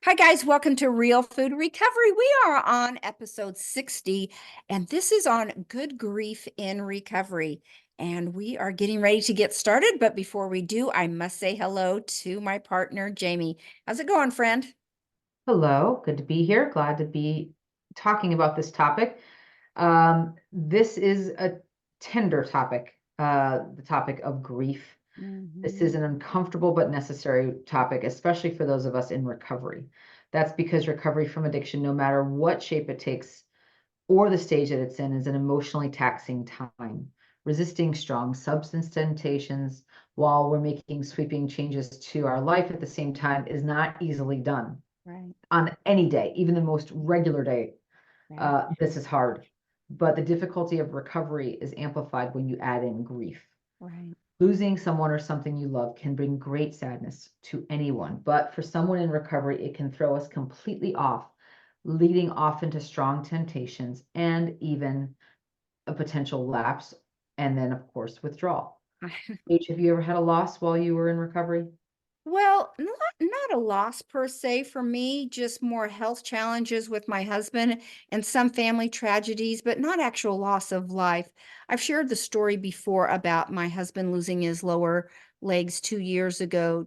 Hi, guys. Welcome to Real Food Recovery. We are on episode 60, and this is on good grief in recovery. And we are getting ready to get started. But before we do, I must say hello to my partner, Jamie. How's it going, friend? Hello, good to be here. Glad to be talking about this topic. This is a tender topic, the topic of grief. This is Mhm. an uncomfortable but necessary topic, especially for those of us in recovery. That's because recovery from addiction, no matter what shape it takes or the stage that it's in, is an emotionally taxing time. Resisting strong substance temptations while we're making sweeping changes to our life at the same time is not easily done Right, on any day, even the most regular day. right, This is hard. But the difficulty of recovery is amplified when you add in grief. right. Losing someone or something you love can bring great sadness to anyone, but for someone in recovery, it can throw us completely off, leading off into strong temptations and even a potential lapse, and then, of course, withdrawal. H, have you ever had a loss while you were in recovery? Well, not a loss per se for me, just more health challenges with my husband and some family tragedies, but not actual loss of life. I've shared the story before about my husband losing his lower legs 2 years ago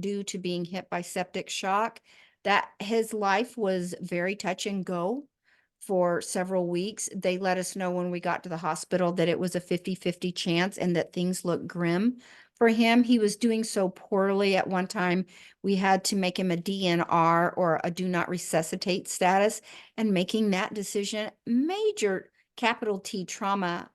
due to being hit by septic shock. That his life was very touch and go for several weeks. They let us know when we got to the hospital that it was a 50-50 chance and that things looked grim for him. He was doing so poorly at one time. We had to make him a DNR or a do not resuscitate status, and making that decision, major capital T trauma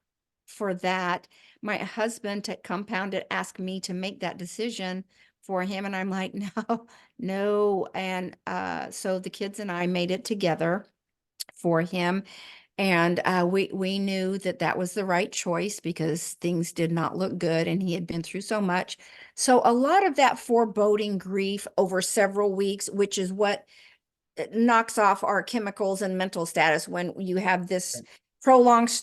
for that. My husband, to compound it, asked me to make that decision for him. And I'm like, no, no. And so the kids and I made it together for him. And we knew that that was the right choice because things did not look good and he had been through so much. So a lot of that foreboding grief over several weeks, which is what knocks off our chemicals and mental status when you have this prolonged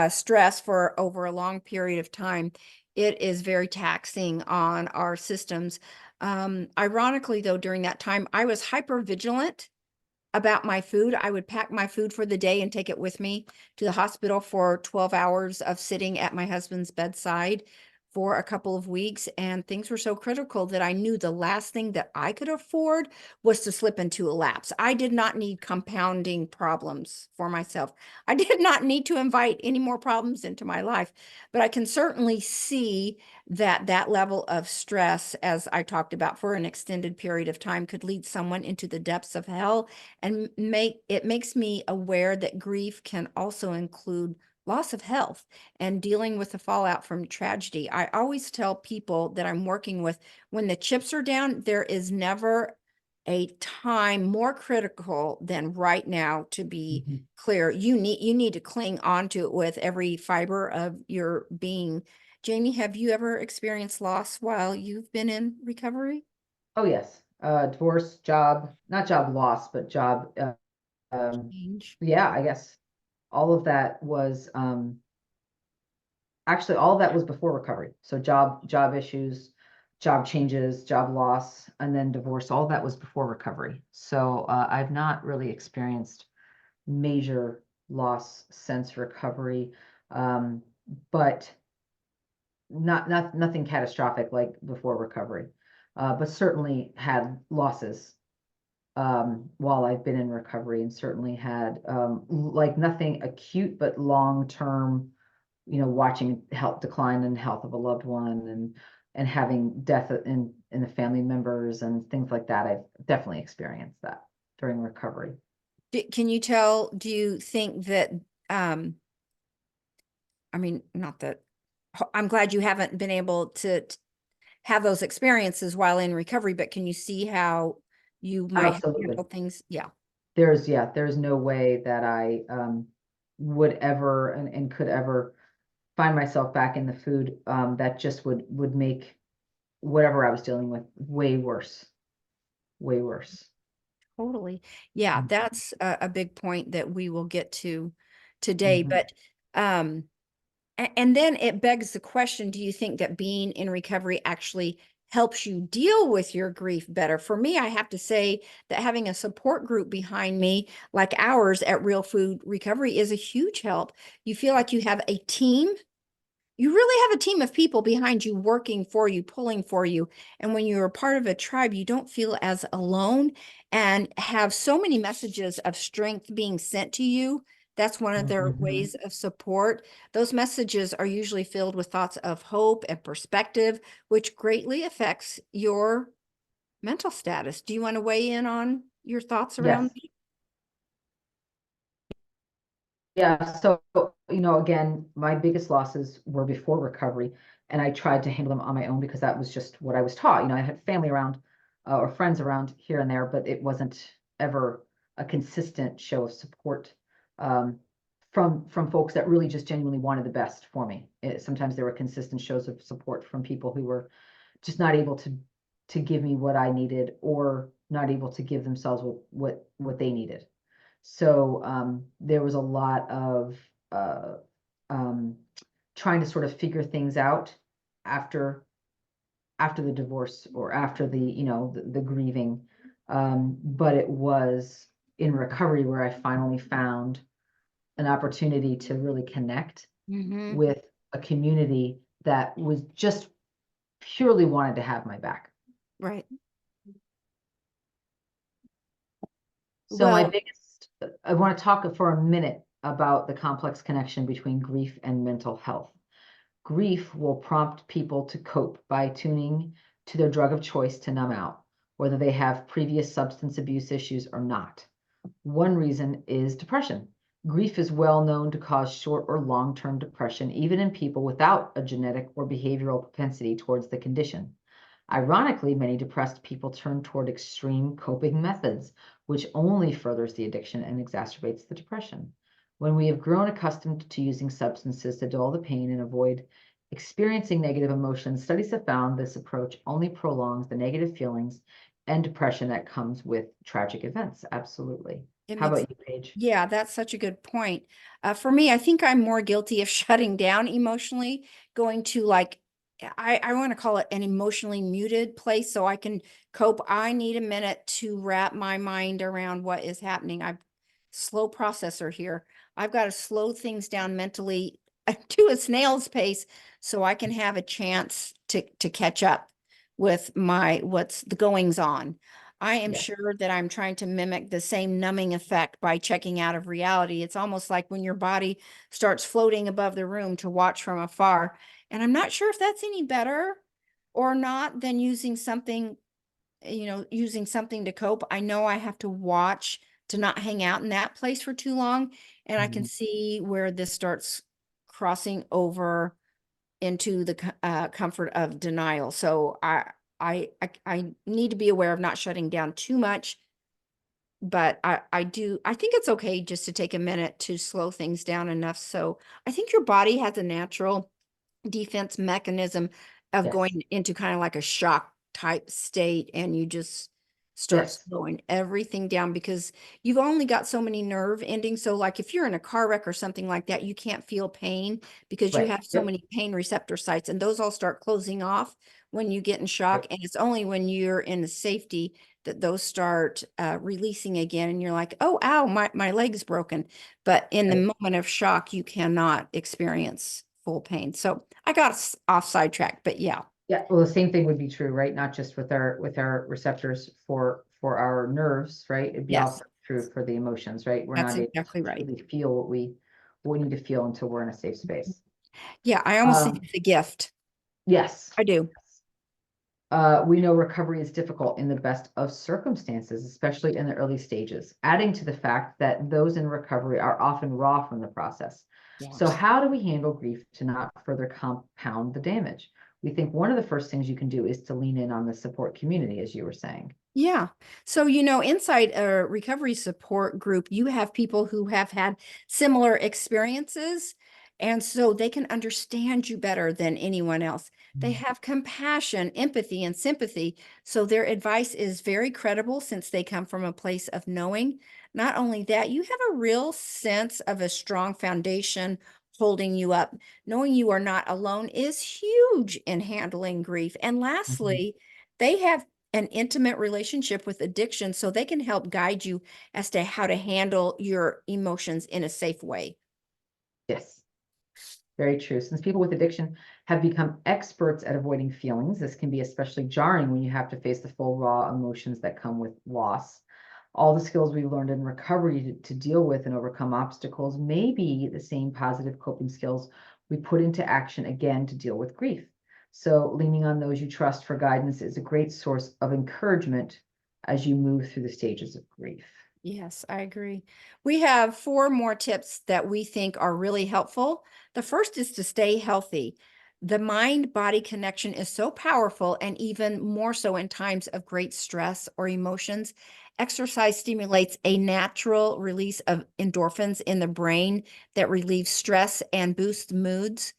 stress for over a long period of time. It is very taxing on our systems. Ironically, though, during that time, I was hyper vigilant about my food. I would pack my food for the day and take it with me to the hospital for 12 hours of sitting at my husband's bedside for a couple of weeks. And things were so critical that I knew the last thing that I could afford was to slip into a lapse. I did not need compounding problems for myself. I did not need to invite any more problems into my life. But I can certainly see that that level of stress, as I talked about, for an extended period of time could lead someone into the depths of hell, and makes me aware that grief can also include loss of health and dealing with the fallout from tragedy. I always tell people that I'm working with, when the chips are down, there is never a time more critical than right now to be Mhm. clear. You need to cling on to it with every fiber of your being. Jamie, have you ever experienced loss while you've been in recovery? Oh, yes. Divorce, job, not job loss, but job, Change. yeah, I guess all of that was, actually all of that was before recovery. So job issues, job changes, job loss, and then divorce, all of that was before recovery. So, I've not really experienced major loss since recovery. Um, but nothing catastrophic like before recovery. But certainly had losses while I've been in recovery, and certainly had like nothing acute, but long term, watching health decline and health of a loved one, and having death in the family members and things like that. I've definitely experienced that during recovery. Can you tell, do you think that, um, I mean, not that, I'm glad you haven't been able to have those experiences while in recovery, but can you see how you might have Absolutely. handled things? Yeah. There's no way that I would ever and could ever find myself back in the food, that just would make whatever I was dealing with way worse, way worse. Totally. Yeah, Mhm, that's a big point that we will get to today. mhm. But and then it begs the question, do you think that being in recovery actually helps you deal with your grief better. For me, I have to say that having a support group behind me, like ours at Real Food Recovery, is a huge help. You feel like you have a team. You really have a team of people behind you working for you, pulling for you. And when you're a part of a tribe, you don't feel as alone and have so many messages of strength being sent to you. That's one of their Mhm. ways of support. Those messages are usually filled with thoughts of hope and perspective, which greatly affects your mental status. Do you want to weigh in on your thoughts around Yes. that? Yeah, so, again, my biggest losses were before recovery, and I tried to handle them on my own because that was just what I was taught. I had family around, or friends around here and there, but it wasn't ever a consistent show of support, um, from folks that really just genuinely wanted the best for me. Sometimes there were consistent shows of support from people who were just not able to give me what I needed, or not able to give themselves what they needed. So there was a lot of uh, um, trying to sort of figure things out after after the divorce, or after the grieving. But it was in recovery where I finally found an opportunity to really connect Mm-hmm. with a community that was just purely wanted to have my back. Right. So my Well, biggest, I want to talk for a minute about the complex connection between grief and mental health. Grief will prompt people to cope by tuning to their drug of choice to numb out, whether they have previous substance abuse issues or not. One reason is depression. Grief is well known to cause short or long term depression, even in people without a genetic or behavioral propensity towards the condition. Ironically, many depressed people turn toward extreme coping methods, which only furthers the addiction and exacerbates the depression. When we have grown accustomed to using substances to dull the pain and avoid experiencing negative emotions, studies have found this approach only prolongs the negative feelings and depression that comes with tragic events. Absolutely. it How makes about you, Paige? Yeah, that's such a good point. For me, I think I'm more guilty of shutting down emotionally, going to like, I want to call it an emotionally muted place so I can cope. I need a minute to wrap my mind around what is happening. I'm slow processor here. I've got to slow things down mentally to a snail's pace so I can have a chance to catch up with what's the goings on. I am Yes. sure that I'm trying to mimic the same numbing effect by checking out of reality. It's almost like when your body starts floating above the room to watch from afar. And I'm not sure if that's any better or not than using something to cope. I know I have to watch to not hang out in that place for too long. And I can Mhm. see where this starts crossing over into the comfort of denial. So I need to be aware of not shutting down too much, but I think it's okay just to take a minute to slow things down enough. So I think your body has a natural defense mechanism of Yes. going into kind of like a shock type state, and you just start Yes. slowing everything down because you've only got so many nerve endings. So like if you're in a car wreck or something like that, you can't feel pain because you Right. have so Yep. many pain receptor sites, and those all start closing off when you get in shock. Right. And it's only when you're in the safety that those start releasing again, and you're like, oh, ow, my leg's broken. But in the Right. moment of shock, you cannot experience full pain. So I got off sidetrack, but yeah, Yeah, well, the same thing would be true, right? Not just with our receptors for our nerves, right? It'd be yes, also true for the emotions, right? We're that's not able exactly to right. truly feel what we need to feel until we're in a safe space. Yeah, I almost think Um, it's a gift. yes. I do. We know recovery is difficult in the best of circumstances, especially in the early stages, adding to the fact that those in recovery are often raw from the process. So, Yes. how do we handle grief to not further compound the damage? We think one of the first things you can do is to lean in on the support community, as you were saying. Yeah. So, inside a recovery support group, you have people who have had similar experiences. And so they can understand you better than anyone else. They Mm. have compassion, empathy, and sympathy. So their advice is very credible since they come from a place of knowing. Not only that, you have a real sense of a strong foundation holding you up. Knowing you are not alone is huge in handling grief. And Mhm. lastly, they have an intimate relationship with addiction, so they can help guide you as to how to handle your emotions in a safe way. Yes. Very true. Since people with addiction have become experts at avoiding feelings, this can be especially jarring when you have to face the full raw emotions that come with loss. All the skills we learned in recovery to deal with and overcome obstacles may be the same positive coping skills we put into action again to deal with grief. So, leaning on those you trust for guidance is a great source of encouragement as you move through the stages of grief. Yes, I agree. We have four more tips that we think are really helpful. The first is to stay healthy. The mind body connection is so powerful, and even more so in times of great stress or emotions. Exercise stimulates a natural release of endorphins in the brain that relieves stress and boosts moods.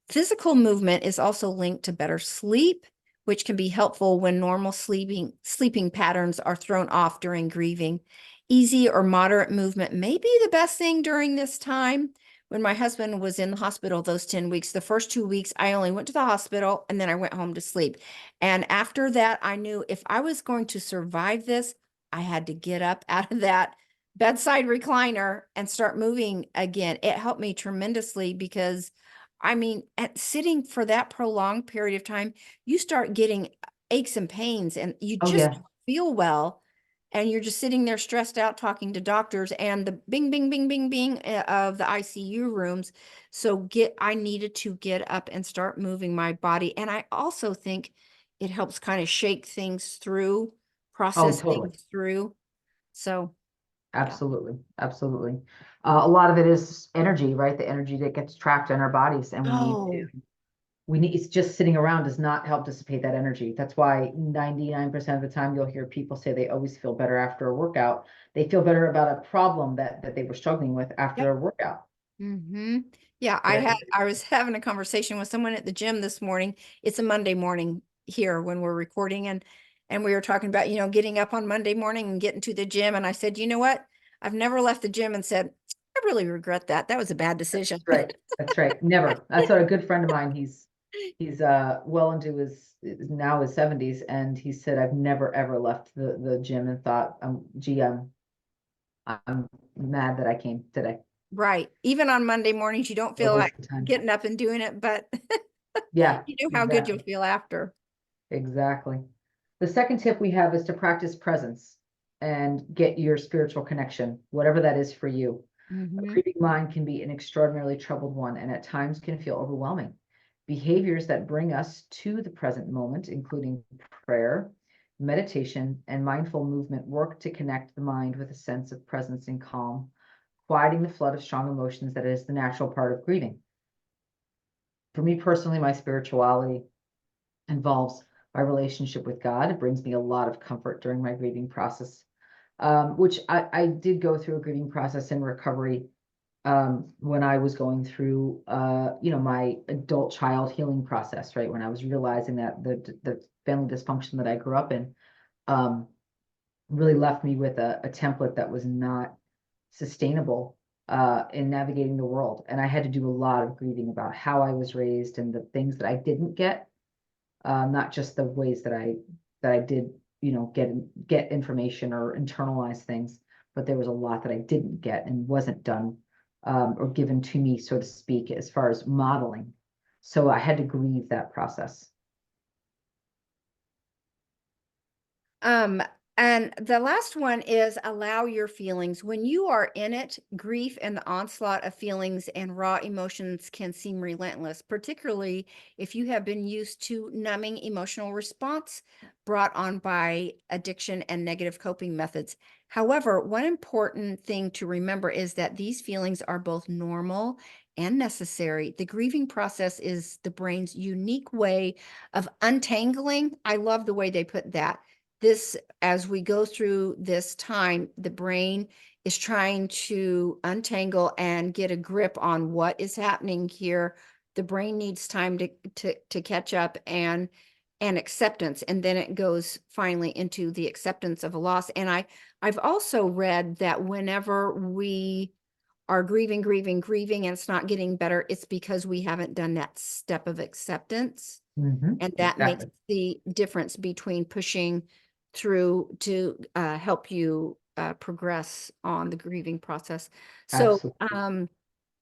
Physical movement is also linked to better sleep, which can be helpful when normal sleeping patterns are thrown off during grieving. Easy or moderate movement may be the best thing during this time. When my husband was in the hospital those 10 weeks, the first 2 weeks, I only went to the hospital and then I went home to sleep. And after that, I knew if I was going to survive this, I had to get up out of that bedside recliner and start moving again. It helped me tremendously because I mean, at sitting for that prolonged period of time, you start getting aches and pains and you Oh, just yeah. don't feel well. And you're just sitting there stressed out talking to doctors and the bing, bing, bing, bing, bing of the ICU rooms. So I needed to get up and start moving my body. And I also think it helps kind of shake things through, Oh, process totally. things through. So, yeah. Absolutely, absolutely. A lot of it is energy, right? The energy that gets trapped in our bodies, and Oh, it's just sitting around does not help dissipate that energy. That's why 99% of the time you'll hear people say they always feel better after a workout. They feel better about a problem that they were struggling with after yep. a workout. Yeah, Very, I was having a conversation with someone at the gym this morning. It's a Monday morning here when we're recording and we were talking about, getting up on Monday morning and getting to the gym and I said, "You know what? I've never left the gym and said, I really regret that. That was a bad decision." that's right. That's right. Never. That's what a good friend of mine, he's well into now his 70s, and he said, I've never ever left the gym and thought, gee, I'm mad that I came today. Right. Even on Monday mornings, you don't What a feel like waste of time. getting up and doing it, but Yeah, you know how good you'll exactly. feel after. Exactly. The second tip we have is to practice presence and get your spiritual connection, whatever that is for you. A Hmm. grieving mind can be an extraordinarily troubled one and at times can feel overwhelming. Behaviors that bring us to the present moment, including prayer, meditation, and mindful movement, work to connect the mind with a sense of presence and calm, quieting the flood of strong emotions that is the natural part of grieving. For me personally, my spirituality involves my relationship with God. It brings me a lot of comfort during my grieving process, which I did go through a grieving process in recovery when I was going through, my adult child healing process, right? When I was realizing that the family dysfunction that I grew up in um, really left me with a template that was not sustainable in navigating the world. And I had to do a lot of grieving about how I was raised and the things that I didn't get, not just the ways that I did, get information or internalize things, but there was a lot that I didn't get and wasn't done or given to me, so to speak, as far as modeling. So I had to grieve that process. Um, and the last one is allow your feelings. When you are in it, grief and the onslaught of feelings and raw emotions can seem relentless, particularly if you have been used to numbing emotional response brought on by addiction and negative coping methods. However, one important thing to remember is that these feelings are both normal and necessary. The grieving process is the brain's unique way of untangling. I love the way they put that this as we go through this time, the brain is trying to untangle and get a grip on what is happening here. The brain needs time to catch up and acceptance, and then it goes finally into the acceptance of a loss. And I've also read that whenever we are grieving, grieving, grieving, and it's not getting better, it's because we haven't done that step of acceptance. And that makes Exactly. the difference between pushing through to help you progress on the grieving process. So, Absolutely.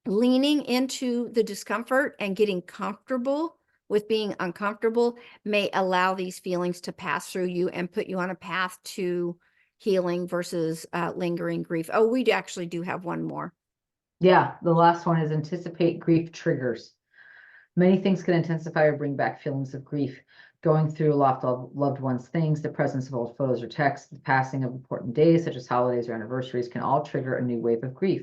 leaning into the discomfort and getting comfortable with being uncomfortable may allow these feelings to pass through you and put you on a path to healing versus lingering grief. Oh, we actually do have one more. Yeah, the last one is anticipate grief triggers. Many things can intensify or bring back feelings of grief. Going through a lot of loved ones' things, the presence of old photos or texts, the passing of important days, such as holidays or anniversaries, can all trigger a new wave of grief.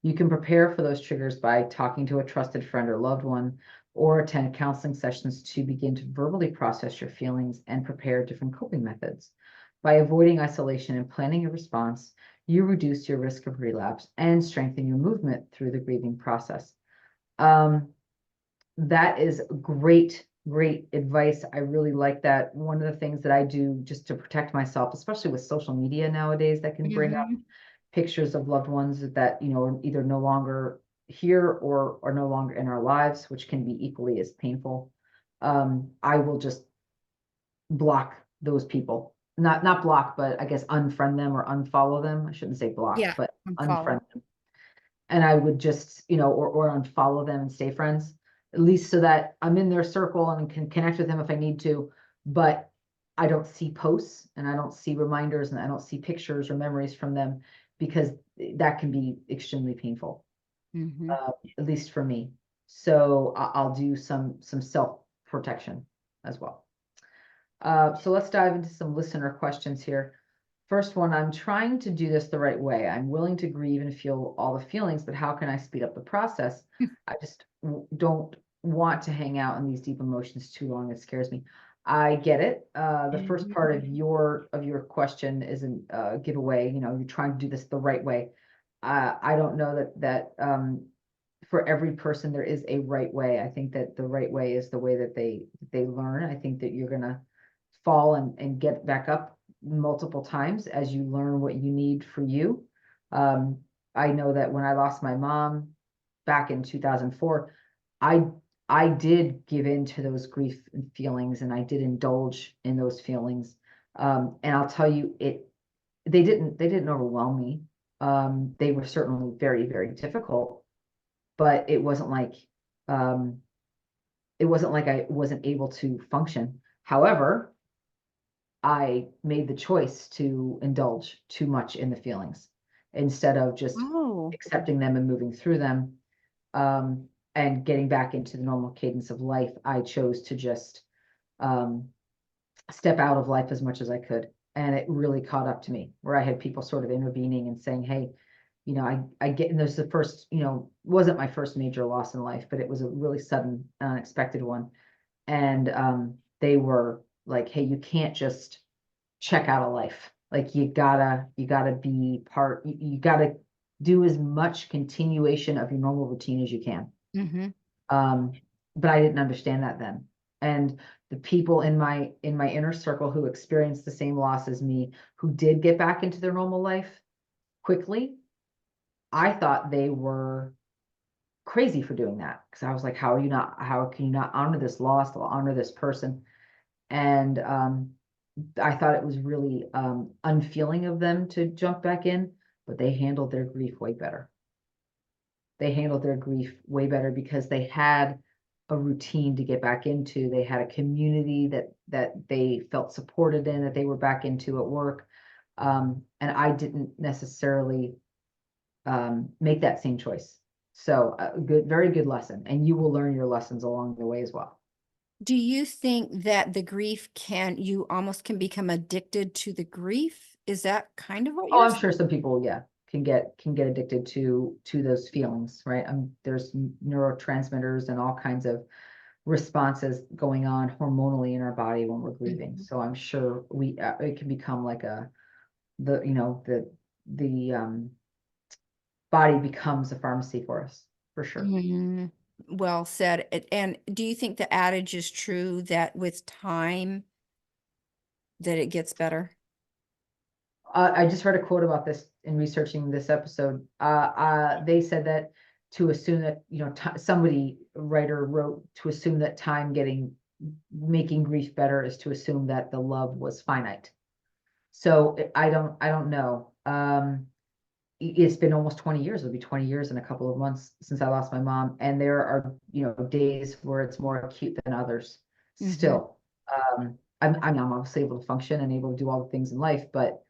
You can prepare for those triggers by talking to a trusted friend or loved one, or attend counseling sessions to begin to verbally process your feelings and prepare different coping methods. By avoiding isolation and planning a response, you reduce your risk of relapse and strengthen your movement through the grieving process. Um, that is great, great advice. I really like that. One of the things that I do just to protect myself, especially with social media nowadays, that can bring up Mhm. pictures of loved ones that, are either no longer here or are no longer in our lives, which can be equally as painful. I will just block those people. Not block, but I guess unfriend them or unfollow them. I shouldn't say block, Yeah, but follow. unfriend them. And I would just, or unfollow them and stay friends, at least so that I'm in their circle and can connect with them if I need to. But I don't see posts and I don't see reminders and I don't see pictures or memories from them because that can be extremely painful, Mhm. at least for me. So I'll do some self protection as well. So let's dive into some listener questions here. First one, I'm trying to do this the right way. I'm willing to grieve and feel all the feelings, but how can I speed up the process? I just don't want to hang out in these deep emotions too long. It scares me. I get it. The first part of Mhm. your question isn't a giveaway. You're trying to do this the right way. I don't know that for every person there is a right way. I think that the right way is the way that they learn. I think that you're gonna fall and get back up multiple times as you learn what you need for you. Um, I know that when I lost my mom back in 2004, I I did give in to those grief and feelings and I did indulge in those feelings. And I'll tell you, they didn't overwhelm me. They were certainly very, very difficult, but um, it wasn't like I wasn't able to function. However, I made the choice to indulge too much in the feelings instead of just Oh. accepting them and moving through them, and getting back into the normal cadence of life. I chose to just um, step out of life as much as I could. And it really caught up to me where I had people sort of intervening and saying, hey, I get, and this is the first, wasn't my first major loss in life, but it was a really sudden, unexpected one. And they were like, hey, you can't just check out of life. Like you gotta be part, you gotta do as much continuation of your normal routine as you can. Mhm. Um, but I didn't understand that then. And the people in my inner circle who experienced the same loss as me, who did get back into their normal life quickly, I thought they were crazy for doing that. Because I was like, how can you not honor this loss, or honor this person? And I thought it was really unfeeling of them to jump back in, but they handled their grief way better. They handled their grief way better because they had a routine to get back into. They had a community that they felt supported in, that they were back into at work. And I didn't necessarily make that same choice. So good, very good lesson. And you will learn your lessons along the way as well. Do you think that the grief you almost can become addicted to the grief? Is that kind of what Oh, you're I'm saying? sure some people, yeah, can get addicted to those feelings, right? There's neurotransmitters and all kinds of responses going on hormonally in our body when we're grieving. Mhm. So I'm sure it can become like the you know the body becomes a pharmacy for us for sure. Mm, well said. And do you think the adage is true that with time that it gets better? I just heard a quote about this in researching this episode, they said that to assume that, somebody, a writer wrote, to assume that time making grief better is to assume that the love was finite. So I don't know. It's been almost 20 years. It'll be 20 years in a couple of months since I lost my mom. And there are, days where it's more acute than others Hmm. still. I'm now obviously able to function and able to do all the things in life, but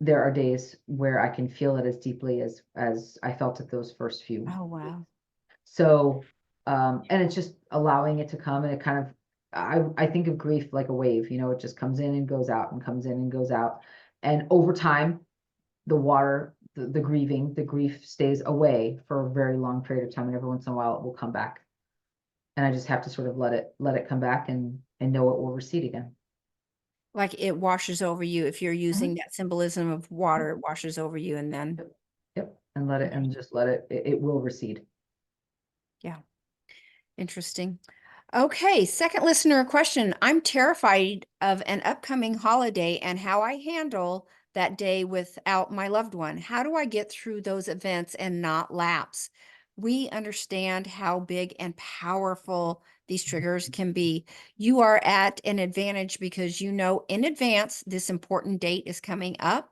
there are days where I can feel it as deeply as I felt it those first few Oh, weeks. wow. So, and it's just allowing it to come, and it kind of, I think of grief like a wave, it just comes in and goes out and comes in and goes out. And over time, the water, the grieving, the grief stays away for a very long period of time. And every once in a while it will come back. And I just have to sort of let it come back and know it will recede again. Like it washes over you. If you're using Mhm. that symbolism of water, it washes over you and then, Yep. Yep. And let it, and just let it will recede. yeah, interesting. Okay, second listener question. I'm terrified of an upcoming holiday and how I handle that day without my loved one. How do I get through those events and not lapse? We understand how big and powerful these triggers can be. You are at an advantage because you know in advance this important date is coming up.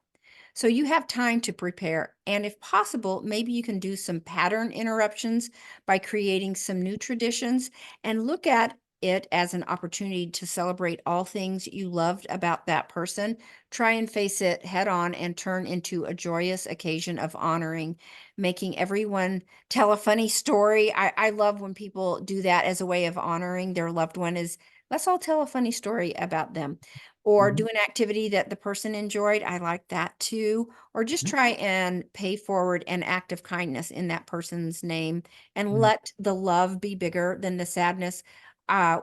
So you have time to prepare. And if possible, maybe you can do some pattern interruptions by creating some new traditions and look at it as an opportunity to celebrate all things you loved about that person. Try and face it head on and turn into a joyous occasion of honoring, making everyone tell a funny story. I love when people do that as a way of honoring their loved one is let's all tell a funny story about them. Or do Mhm. an activity that the person enjoyed. I like that too. Or just Mhm. try and pay forward an act of kindness in that person's name and Mhm. let the love be bigger than the sadness.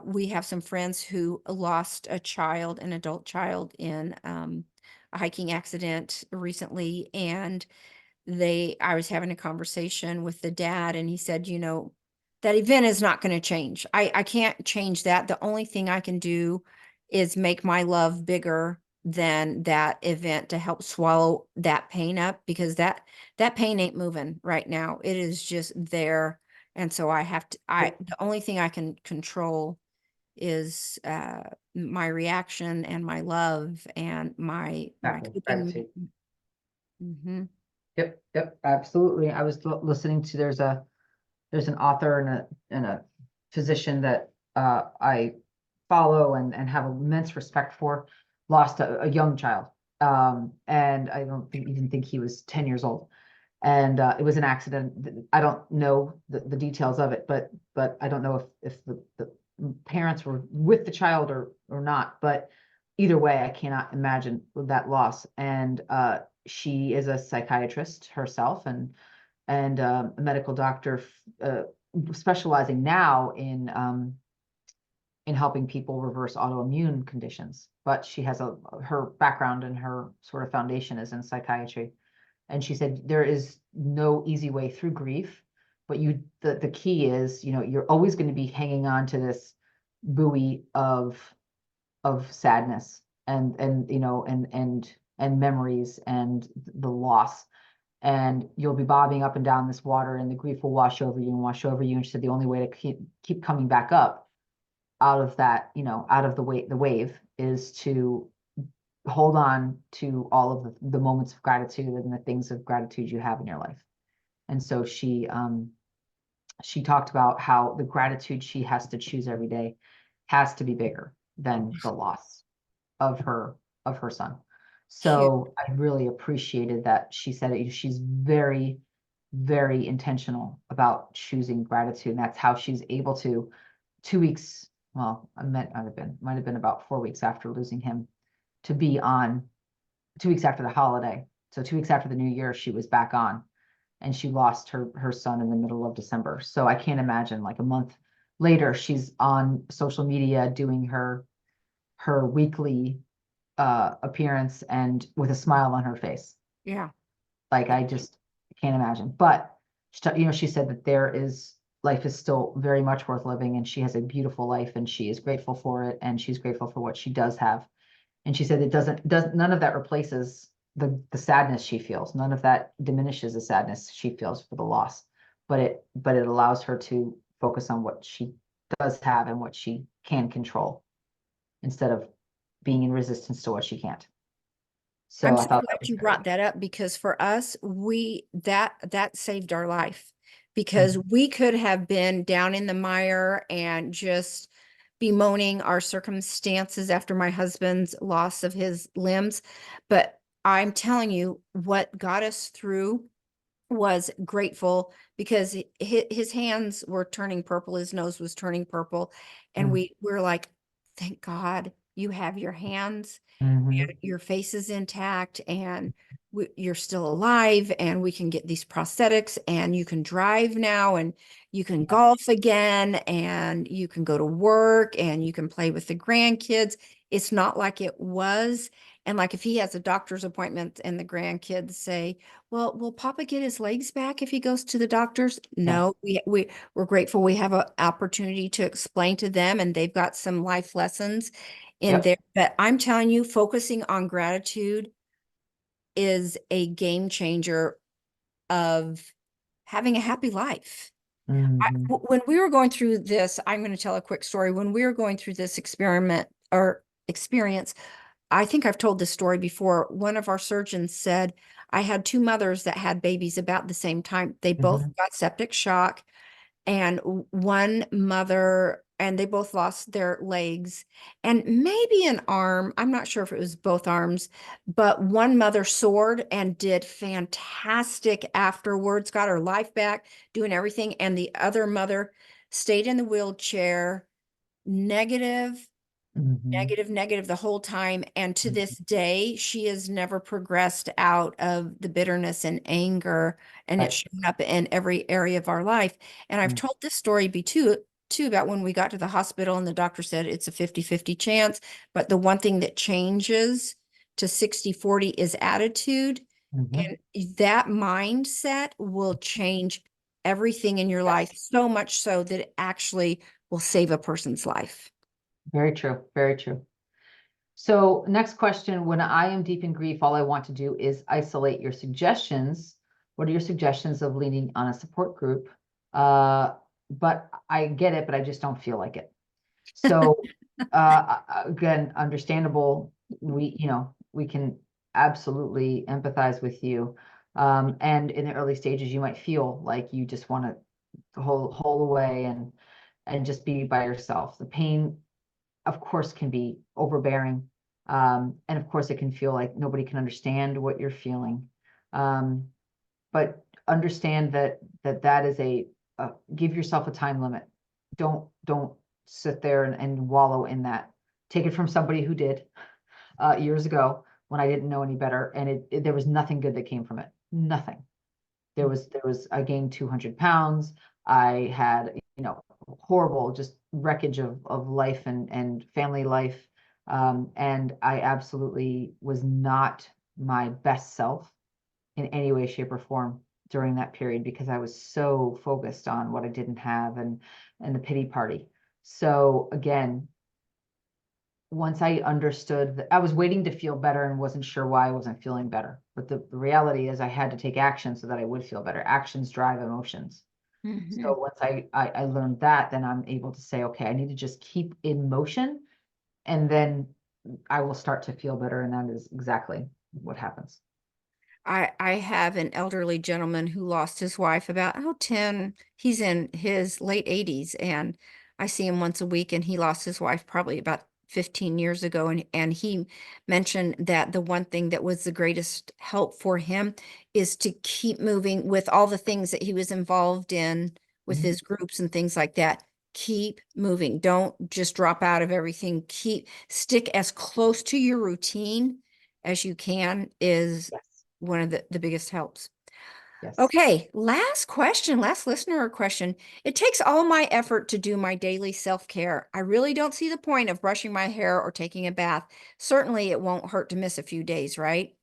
We have some friends who lost a child, an adult child, in a hiking accident recently, and I was having a conversation with the dad, and he said, that event is not going to change. I can't change that. The only thing I can do is make my love bigger than that event to help swallow that pain up because that pain ain't moving right now. It is just there. And so Yep. the only thing I can control is my reaction and my love and my Exactly. coping. Gratitude. Hmm. Yep. Yep. Absolutely. I was listening to, there's an author and a physician that I follow and have immense respect for, lost a young child. And I don't think even think he was 10 years old. And it was an accident. I don't know the details of it, but I don't know if the parents were with the child or not. But either way, I cannot imagine that loss. And she is a psychiatrist herself and a medical doctor, specializing now in helping people reverse autoimmune conditions. But she has her background and her sort of foundation is in psychiatry. And she said there is no easy way through grief, but the key is, you're always going to be hanging on to this buoy of sadness and memories and the loss, and you'll be bobbing up and down this water, and the grief will wash over you and wash over you. And she said the only way to keep coming back up out of that, out of the wave, is to hold on to all of the moments of gratitude and the things of gratitude you have in your life. And so she talked about how the gratitude she has to choose every day has to be bigger than the loss of her son. Cute. So I really appreciated that she said it. She's very, very intentional about choosing gratitude. And that's how she's able to, 2 weeks, well, might have been about 4 weeks after losing him, to be on 2 weeks after the holiday. So 2 weeks after the new year, she was back on, and she lost her son in the middle of December. So I can't imagine, like, a month later, she's on social media doing her weekly appearance and with a smile on her face. Yeah. Like, I just can't imagine. But she said that life is still very much worth living, and she has a beautiful life, and she is grateful for it, and she's grateful for what she does have. And she said it doesn't does none of that replaces the sadness she feels. None of that diminishes the sadness she feels for the loss, but it allows her to focus on what she does have and what she can control instead of being in resistance to what she can't. So I'm I so thought that glad was you great. brought that up because for us, that saved our life because Mhm. we could have been down in the mire and just bemoaning our circumstances after my husband's loss of his limbs. But I'm telling you, what got us through was grateful because his hands were turning purple, his nose was turning purple, and Mhm. we were like, thank God you have your hands, Mhm. your face is intact, and you're still alive, and we can get these prosthetics, and you can drive now, and you can Yeah. golf again, and you can go to work, and you can play with the grandkids. It's not like it was. And like if he has a doctor's appointment and the grandkids say, well, will Papa get his legs back if he goes to the doctor's? Yeah. No, we're grateful we have an opportunity to explain to them, and they've got some life lessons in Yep. there. But I'm telling you, focusing on gratitude is a game changer of having a happy life. Mhm. When we were going through this, I'm going to tell a quick story. When we were going through this experiment or experience, I think I've told this story before. One of our surgeons said, I had two mothers that had babies about the same time. They both Mhm. got septic shock, and one mother, and they both lost their legs and maybe an arm. I'm not sure if it was both arms, but one mother soared and did fantastic afterwards, got her life back, doing everything. And the other mother stayed in the wheelchair, negative, Mhm. negative, negative the whole time. And to Mhm. this day, she has never progressed out of the bitterness and anger, and it's Right. shown up in every area of our life. And I've Mm. told this story too about when we got to the hospital and the doctor said it's a 50-50 chance. But the one thing that changes to 60-40 is attitude. Mhm. And that mindset will change everything in your life, Yes. so much so that it actually will save a person's life. Very true. Very true. So next question, when I am deep in grief, all I want to do is isolate your suggestions. What are your suggestions of leaning on a support group? But I get it, but I just don't feel like it. So again, understandable. We can absolutely empathize with you. And in the early stages, you might feel like you just want to hole away and just be by yourself. The pain, of course, can be overbearing. And of course, it can feel like nobody can understand what you're feeling. Um, but understand that is give yourself a time limit. Don't sit there and wallow in that. Take it from somebody who did years ago when I didn't know any better, and there was nothing good that came from it. Nothing. There was I gained 200 pounds. I had, horrible just wreckage of life and family life. And I absolutely was not my best self in any way, shape, or form during that period because I was so focused on what I didn't have and the pity party. So again, once I understood that I was waiting to feel better and wasn't sure why I wasn't feeling better. But the reality is I had to take action so that I would feel better. Actions drive emotions. Mhm. So once I learned that, then I'm able to say, okay, I need to just keep in motion and then I will start to feel better. And that is exactly what happens. I have an elderly gentleman who lost his wife about, 10, he's in his late 80s, and I see him once a week, and he lost his wife probably about 15 years ago. And he mentioned that the one thing that was the greatest help for him is to keep moving with all the things that he was involved in with Mhm. his groups and things like that. Keep moving. Don't just drop out of everything. Stick as close to your routine as you can is Yes. one of the biggest helps. Yes. Okay, last question, last listener question. It takes all my effort to do my daily self-care. I really don't see the point of brushing my hair or taking a bath. Certainly, it won't hurt to miss a few days, right?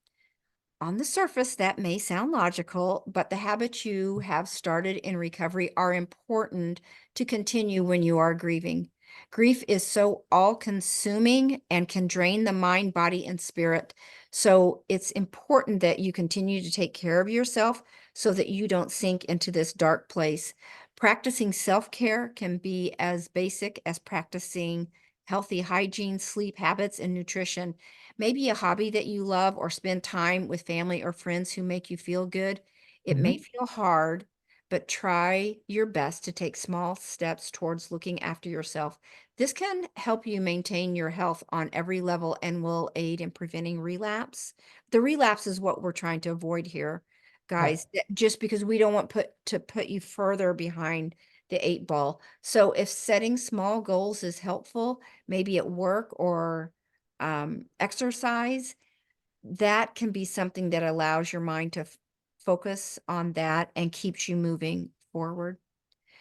On the surface, that may sound logical, but the habits you have started in recovery are important to continue when you are grieving. Grief is so all-consuming and can drain the mind, body, and spirit. So it's important that you continue to take care of yourself so that you don't sink into this dark place. Practicing self-care can be as basic as practicing healthy hygiene, sleep habits, and nutrition. Maybe a hobby that you love or spend time with family or friends who make you feel good. It may Mhm. feel hard, but try your best to take small steps towards looking after yourself. This can help you maintain your health on every level and will aid in preventing relapse. The relapse is what we're trying to avoid here, Right. guys, just because we don't want to put you further behind the 8 ball. So if setting small goals is helpful, maybe at work or exercise, that can be something that allows your mind to focus on that and keeps you moving forward.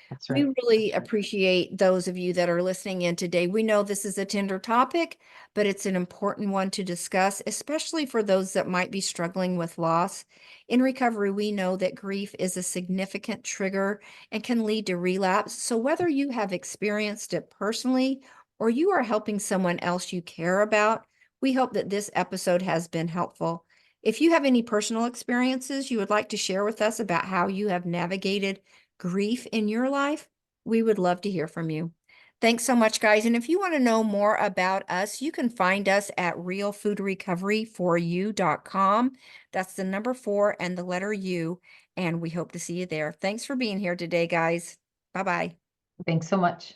That's We right. really That's right. appreciate those of you that are listening in today. We know this is a tender topic, but it's an important one to discuss, especially for those that might be struggling with loss. In recovery, we know that grief is a significant trigger and can lead to relapse. So, whether you have experienced it personally or you are helping someone else you care about, we hope that this episode has been helpful. If you have any personal experiences you would like to share with us about how you have navigated grief in your life, we would love to hear from you. Thanks so much, guys. And if you want to know more about us, you can find us at realfoodrecoveryforyou.com. That's the number 4 and the letter U. And we hope to see you there. Thanks for being here today, guys. Bye bye. Thanks so much.